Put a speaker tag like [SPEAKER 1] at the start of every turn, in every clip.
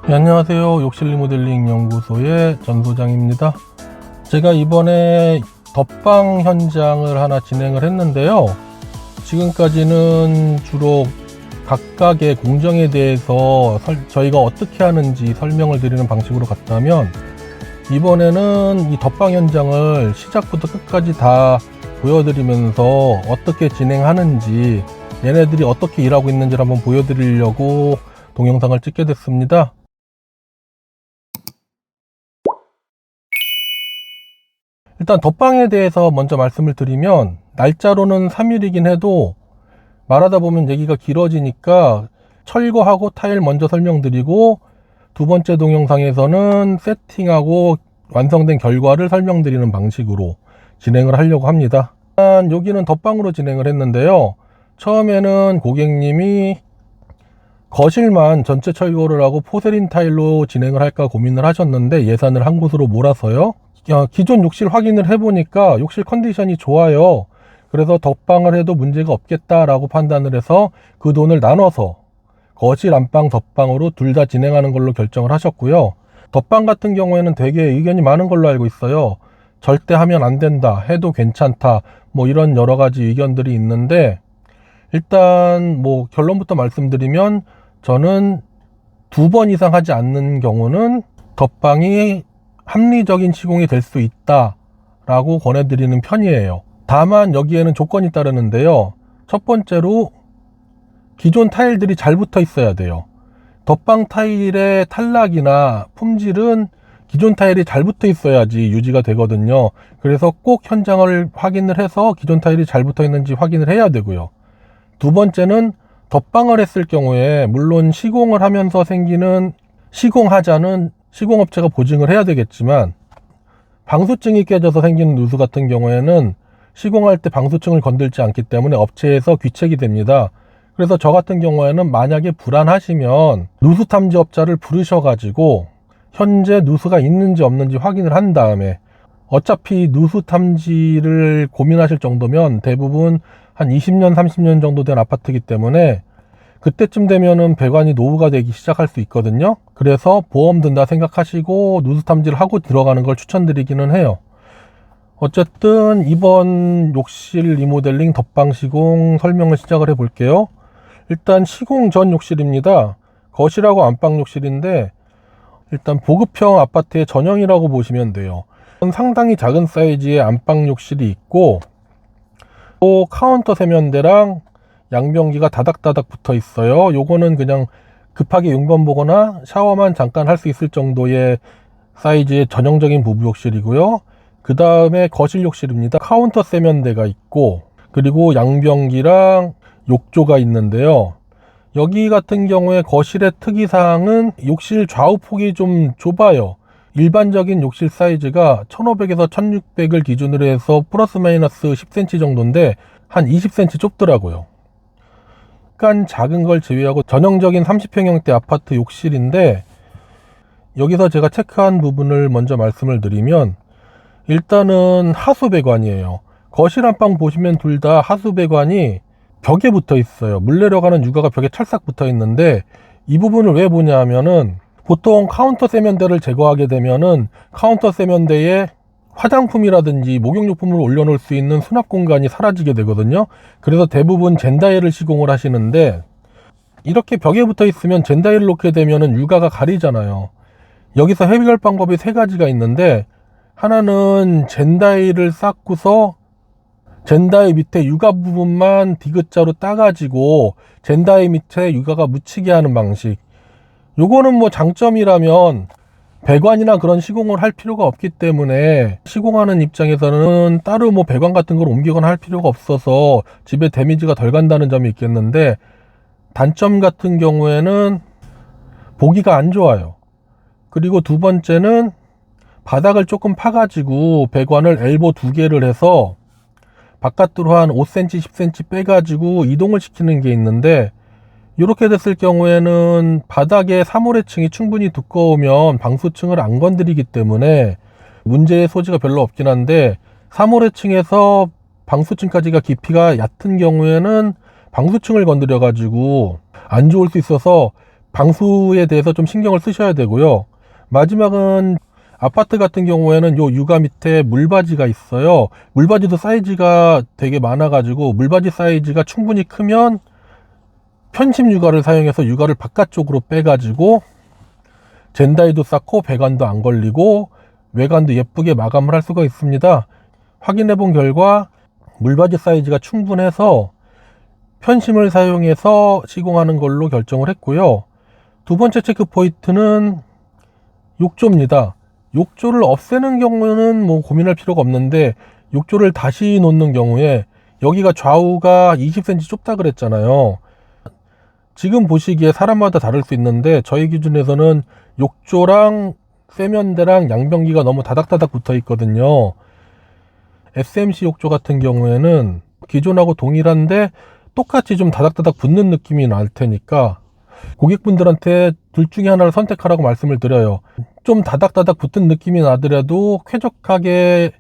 [SPEAKER 1] 네, 안녕하세요. 욕실 리모델링 연구소의 전 소장입니다. 제가 이번에 덧방 현장을 하나 진행을 했는데요. 지금까지는 주로 각각의 공정에 대해서 저희가 어떻게 하는지 설명을 드리는 방식으로 갔다면, 이번에는 이 덧방 현장을 시작부터 끝까지 다 보여드리면서 어떻게 진행하는지, 얘네들이 어떻게 일하고 있는지를 한번 보여드리려고 동영상을 찍게 됐습니다. 일단 덧방에 대해서 먼저 말씀을 드리면, 날짜로는 3일이긴 해도 말하다 보면 얘기가 길어지니까 철거하고 타일 먼저 설명드리고, 두 번째 동영상에서는 세팅하고 완성된 결과를 설명드리는 방식으로 진행을 하려고 합니다. 일단 여기는 덧방으로 진행을 했는데요. 처음에는 고객님이 거실만 전체 철거를 하고 포세린 타일로 진행을 할까 고민을 하셨는데, 예산을 한 곳으로 몰아서요. 기존 욕실 확인을 해보니까 욕실 컨디션이 좋아요. 그래서 덧방을 해도 문제가 없겠다라고 판단을 해서 그 돈을 나눠서 거실, 안방, 덧방으로 둘 다 진행하는 걸로 결정을 하셨고요. 덧방 같은 경우에는 되게 의견이 많은 걸로 알고 있어요. 절대 하면 안 된다, 해도 괜찮다, 뭐 이런 여러 가지 의견들이 있는데, 일단 뭐 결론부터 말씀드리면, 저는 2번 이상 하지 않는 경우는 덧방이 합리적인 시공이 될 수 있다 라고 권해드리는 편이에요. 다만 여기에는 조건이 따르는데요. 첫 번째로 기존 타일들이 잘 붙어 있어야 돼요. 덧방 타일의 탈락이나 품질은 기존 타일이 잘 붙어 있어야지 유지가 되거든요. 그래서 꼭 현장을 확인을 해서 기존 타일이 잘 붙어 있는지 확인을 해야 되고요. 두 번째는 덧방을 했을 경우에, 물론 시공을 하면서 생기는 시공하자는 시공업체가 보증을 해야 되겠지만, 방수층이 깨져서 생기는 누수 같은 경우에는 시공할 때 방수층을 건들지 않기 때문에 업체에서 귀책이 됩니다. 그래서 저 같은 경우에는 만약에 불안하시면 누수 탐지업자를 부르셔가지고 현재 누수가 있는지 없는지 확인을 한 다음에, 어차피 누수 탐지를 고민하실 정도면 대부분 한 20년, 30년 정도 된 아파트이기 때문에 그때쯤 되면은 배관이 노후가 되기 시작할 수 있거든요. 그래서 보험 든다 생각하시고 누수 탐지를 하고 들어가는 걸 추천드리기는 해요. 어쨌든 이번 욕실 리모델링 덧방 시공 설명을 시작을 해 볼게요. 일단 시공 전 욕실입니다. 거실하고 안방 욕실인데, 일단 보급형 아파트의 전형이라고 보시면 돼요. 상당히 작은 사이즈의 안방 욕실이 있고, 또 카운터 세면대랑 양변기가 다닥다닥 붙어 있어요. 요거는 그냥 급하게 용변 보거나 샤워만 잠깐 할 수 있을 정도의 사이즈의 전형적인 부부 욕실이고요. 그 다음에 거실 욕실입니다. 카운터 세면대가 있고, 그리고 양변기랑 욕조가 있는데요. 여기 같은 경우에 거실의 특이사항은 욕실 좌우 폭이 좀 좁아요. 일반적인 욕실 사이즈가 1500에서 1600을 기준으로 해서 플러스 마이너스 10cm 정도인데 한 20cm 좁더라고요. 약간 작은 걸 제외하고 전형적인 30평형대 아파트 욕실인데, 여기서 제가 체크한 부분을 먼저 말씀을 드리면, 일단은 하수 배관이에요. 거실 안방 보시면 둘 다 하수 배관이 벽에 붙어 있어요. 물 내려가는 유가가 벽에 찰싹 붙어 있는데, 이 부분을 왜 보냐 하면은, 보통 카운터 세면대를 제거하게 되면은 카운터 세면대에 화장품이라든지 목욕용품을 올려놓을 수 있는 수납 공간이 사라지게 되거든요. 그래서 대부분 젠다일을 시공을 하시는데, 이렇게 벽에 붙어 있으면 젠다일을 놓게 되면은 유가가 가리잖아요. 여기서 해결 방법이 3가지가 있는데, 하나는 젠다일을 쌓고서 젠다일 밑에 유가 부분만 디귿자로 따가지고 젠다일 밑에 유가가 묻히게 하는 방식. 요거는 뭐 장점이라면 배관이나 그런 시공을 할 필요가 없기 때문에, 시공하는 입장에서는 따로 뭐 배관 같은 걸 옮기거나 할 필요가 없어서 집에 데미지가 덜 간다는 점이 있겠는데, 단점 같은 경우에는 보기가 안 좋아요. 그리고 두 번째는 바닥을 조금 파가지고 배관을 엘보 2개를 해서 바깥으로 한 5cm, 10cm 빼가지고 이동을 시키는 게 있는데, 이렇게 됐을 경우에는 바닥에 사모래층이 충분히 두꺼우면 방수층을 안 건드리기 때문에 문제의 소지가 별로 없긴 한데, 사모래층에서 방수층까지가 깊이가 얕은 경우에는 방수층을 건드려 가지고 안 좋을 수 있어서 방수에 대해서 좀 신경을 쓰셔야 되고요. 마지막은 아파트 같은 경우에는 요 육아 밑에 물받이가 있어요. 물받이도 사이즈가 되게 많아가지고 물받이 사이즈가 충분히 크면 편심 육아를 사용해서 육아를 바깥쪽으로 빼가지고 젠다이도 쌓고 배관도 안 걸리고 외관도 예쁘게 마감을 할 수가 있습니다. 확인해 본 결과 물받이 사이즈가 충분해서 편심을 사용해서 시공하는 걸로 결정을 했고요. 두 번째 체크 포인트는 욕조입니다. 욕조를 없애는 경우는 뭐 고민할 필요가 없는데 욕조를 다시 놓는 경우에 여기가 좌우가 20cm 좁다 그랬잖아요. 지금 보시기에 사람마다 다를 수 있는데 저희 기준에서는 욕조랑 세면대랑 양변기가 너무 다닥다닥 붙어 있거든요. SMC 욕조 같은 경우에는 기존하고 동일한데 똑같이 좀 다닥다닥 붙는 느낌이 날 테니까 고객분들한테 둘 중에 하나를 선택하라고 말씀을 드려요. 좀 다닥다닥 붙은 느낌이 나더라도 쾌적하게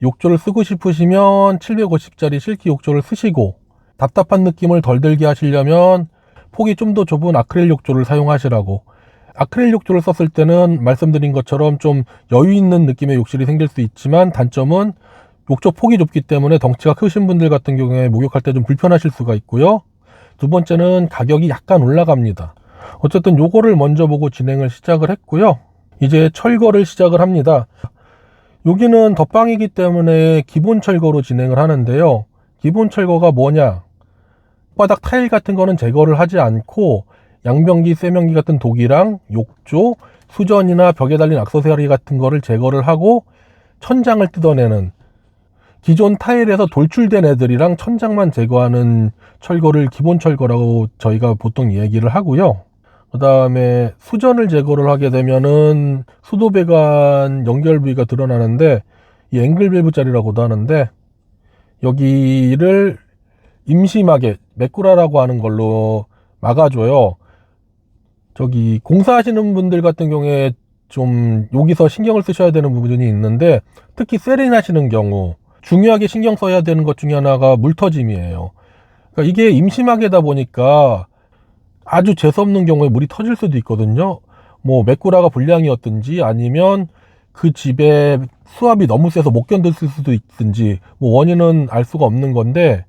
[SPEAKER 1] 욕조를 쓰고 싶으시면 750짜리 실키 욕조를 쓰시고, 답답한 느낌을 덜 들게 하시려면 폭이 좀 더 좁은 아크릴 욕조를 사용하시라고. 아크릴 욕조를 썼을 때는 말씀드린 것처럼 좀 여유 있는 느낌의 욕실이 생길 수 있지만 단점은 욕조 폭이 좁기 때문에 덩치가 크신 분들 같은 경우에 목욕할 때 좀 불편하실 수가 있고요. 두 번째는 가격이 약간 올라갑니다. 어쨌든 요거를 먼저 보고 진행을 시작을 했고요. 이제 철거를 시작을 합니다. 여기는 덧방이기 때문에 기본 철거로 진행을 하는데요. 기본 철거가 뭐냐? 바닥 타일 같은 거는 제거를 하지 않고 양변기, 세면기 같은 독이랑 욕조, 수전이나 벽에 달린 액세서리 같은 거를 제거를 하고 천장을 뜯어내는, 기존 타일에서 돌출된 애들이랑 천장만 제거하는 철거를 기본 철거라고 저희가 보통 얘기를 하고요. 그 다음에 수전을 제거를 하게 되면은 수도배관 연결 부위가 드러나는데 이 앵글 밸브 자리라고도 하는데 여기를 임시막에 메꾸라라고 하는 걸로 막아줘요. 저기 공사하시는 분들 같은 경우에 좀 여기서 신경을 쓰셔야 되는 부분이 있는데, 특히 세링 하시는 경우 중요하게 신경 써야 되는 것 중에 하나가 물 터짐이에요. 그러니까 이게 임시막이다 보니까 아주 재수없는 경우에 물이 터질 수도 있거든요. 뭐 메꾸라가 불량이었든지 아니면 그 집에 수압이 너무 세서 못 견뎠을 수도 있든지 뭐 원인은 알 수가 없는 건데,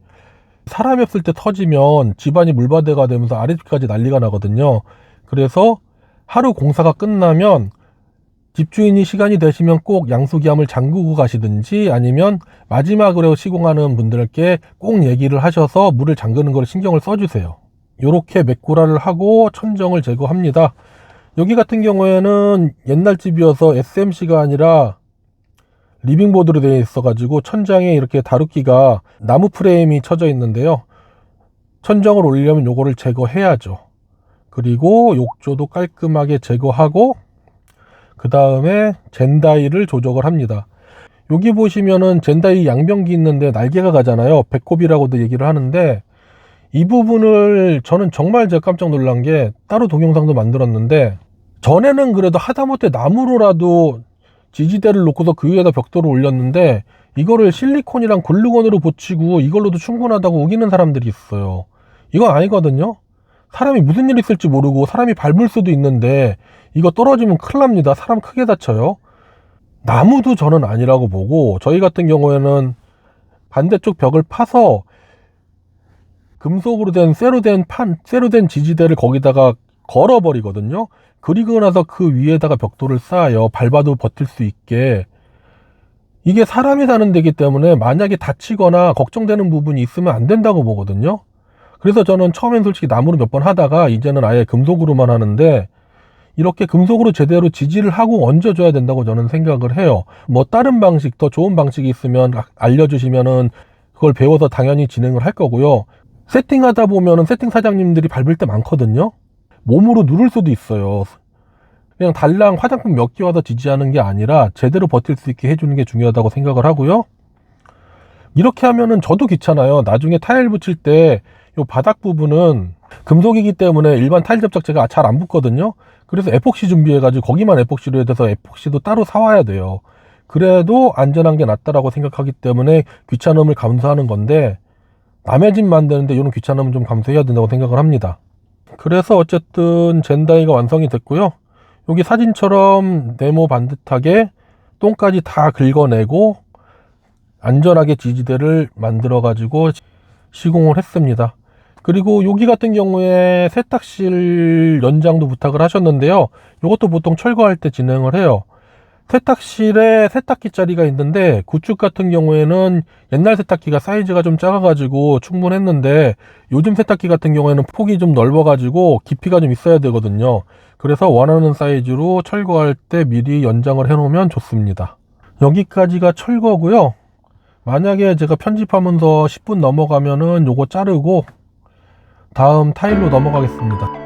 [SPEAKER 1] 사람이 없을 때 터지면 집안이 물바다가 되면서 아래쪽까지 난리가 나거든요. 그래서 하루 공사가 끝나면 집주인이 시간이 되시면 꼭 양수기함을 잠그고 가시든지 아니면 마지막으로 시공하는 분들께 꼭 얘기를 하셔서 물을 잠그는 걸 신경을 써주세요. 이렇게 메꾸라를 하고 천정을 제거합니다. 여기 같은 경우에는 옛날 집이어서 SMC가 아니라 리빙보드로 되어 있어 가지고 천장에 이렇게 다루기가 나무 프레임이 쳐져 있는데요. 천정을 올리려면 요거를 제거해야죠. 그리고 욕조도 깔끔하게 제거하고 그 다음에 젠다이를 조정을 합니다. 여기 보시면은 젠다이 양변기 있는데 날개가 가잖아요. 배꼽이라고도 얘기를 하는데, 이 부분을 저는 정말 제가 깜짝 놀란 게 따로 동영상도 만들었는데, 전에는 그래도 하다못해 나무로라도 지지대를 놓고서 그 위에다 벽돌을 올렸는데 이거를 실리콘이랑 글루건으로 붙이고 이걸로도 충분하다고 우기는 사람들이 있어요. 이건 아니거든요. 사람이 무슨 일 있을지 모르고 사람이 밟을 수도 있는데 이거 떨어지면 큰일 납니다. 사람 크게 다쳐요. 나무도 저는 아니라고 보고, 저희 같은 경우에는 반대쪽 벽을 파서 금속으로 된 쇠로 된 지지대를 거기다가 걸어버리거든요. 그리고 나서 그 위에다가 벽돌을 쌓아요. 밟아도 버틸 수 있게. 이게 사람이 사는 데기 때문에 만약에 다치거나 걱정되는 부분이 있으면 안 된다고 보거든요. 그래서 저는 처음엔 솔직히 나무로 몇 번 하다가 이제는 아예 금속으로만 하는데, 이렇게 금속으로 제대로 지지를 하고 얹어줘야 된다고 저는 생각을 해요. 뭐 다른 방식, 더 좋은 방식이 있으면 알려주시면은 그걸 배워서 당연히 진행을 할 거고요. 세팅하다 보면은 세팅 사장님들이 밟을 때 많거든요. 몸으로 누를 수도 있어요. 그냥 달랑 화장품 몇 개 와서 지지하는 게 아니라 제대로 버틸 수 있게 해주는 게 중요하다고 생각을 하고요. 이렇게 하면은 저도 귀찮아요. 나중에 타일 붙일 때 이 바닥 부분은 금속이기 때문에 일반 타일 접착제가 잘 안 붙거든요. 그래서 에폭시 준비해가지고 거기만 에폭시로 해서 에폭시도 따로 사와야 돼요. 그래도 안전한 게 낫다라고 생각하기 때문에 귀찮음을 감수하는 건데, 남의 집 만드는데 이런 귀찮음은 좀 감수해야 된다고 생각을 합니다. 그래서 어쨌든 젠다이가 완성이 됐고요. 여기 사진처럼 네모 반듯하게 똥까지 다 긁어내고 안전하게 지지대를 만들어 가지고 시공을 했습니다. 그리고 여기 같은 경우에 세탁실 연장도 부탁을 하셨는데요. 이것도 보통 철거할 때 진행을 해요. 세탁실에 세탁기 자리가 있는데 구축 같은 경우에는 옛날 세탁기가 사이즈가 좀 작아가지고 충분했는데 요즘 세탁기 같은 경우에는 폭이 좀 넓어가지고 깊이가 좀 있어야 되거든요. 그래서 원하는 사이즈로 철거할 때 미리 연장을 해놓으면 좋습니다. 여기까지가 철거고요. 만약에 제가 편집하면서 10분 넘어가면은 요거 자르고 다음 타일로 넘어가겠습니다.